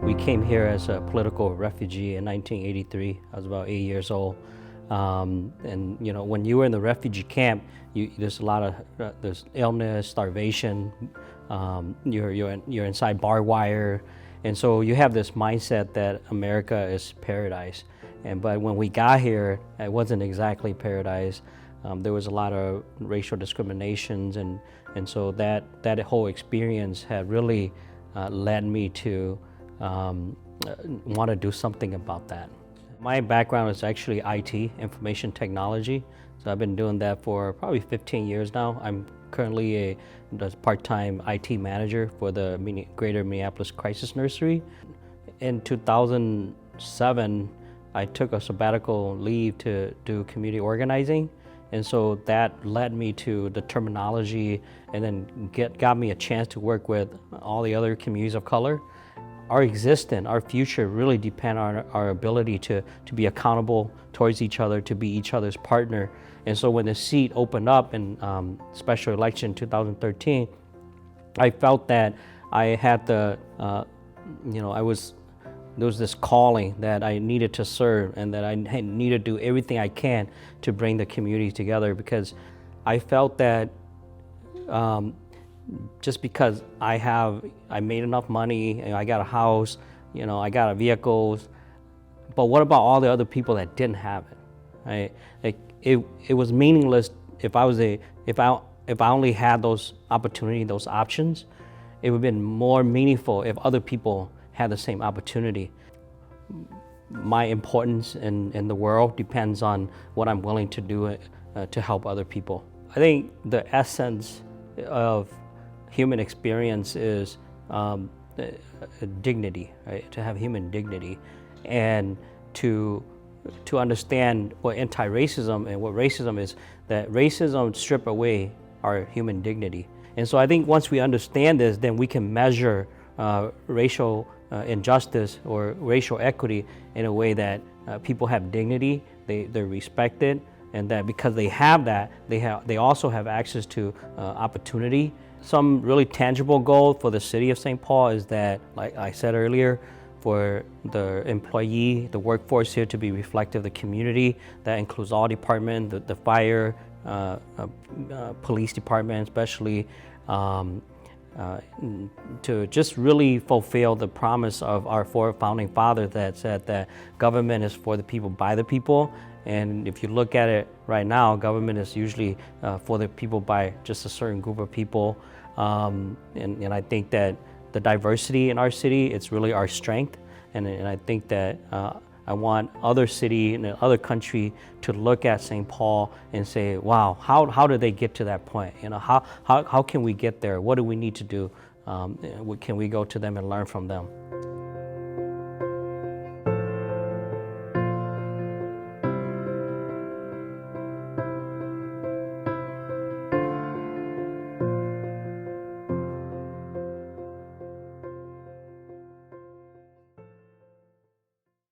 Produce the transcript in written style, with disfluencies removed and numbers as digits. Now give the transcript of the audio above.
We came here as a political refugee in 1983. I was about 8 years old. And you know, when you were in the refugee camp, there's a lot of there's illness, starvation. You're inside barbed wire, and so you have this mindset that America is paradise. But when we got here, it wasn't exactly paradise. There was a lot of racial discriminations, and so that whole experience had really led me to want to do something about that. My background is actually IT, information technology. So I've been doing that for probably 15 years now. I'm currently a part-time IT manager for the Greater Minneapolis Crisis Nursery. In 2007, I took a sabbatical leave to do community organizing. And so that led me to the terminology, and then got me a chance to work with all the other communities of color. Our existence, our future really depend on our ability to be accountable towards each other, to be each other's partner. And so when the seat opened up in special election 2013, I felt that I had there was this calling that I needed to serve, and that I needed to do everything I can to bring the community together, because I felt that just because I made enough money, I got a house, I got a vehicle, but what about all the other people that didn't have it? It was meaningless if I only had those opportunities, those options. It would have been more meaningful if other people had the same opportunity. My importance in the world depends on what I'm willing to do to help other people. I think the essence of human experience is dignity, right? To have human dignity, and to understand what anti-racism and what racism is, that racism strips away our human dignity. And so I think once we understand this, then we can measure racial injustice or racial equity in a way that people have dignity, they're respected, and that because they have that, they also have access to opportunity. Some really tangible goal for the city of St. Paul is that, like I said earlier, for the employee, the workforce here to be reflective of the community. That includes all departments, the fire, police department especially, to just really fulfill the promise of our four founding fathers that said that government is for the people, by the people. And if you look at it right now, government is usually for the people by just a certain group of people. And I think that the diversity in our city, it's really our strength. And I think that I want other city and other country to look at St. Paul and say, wow, how did they get to that point? How can we get there? What do we need to do? Can we go to them and learn from them?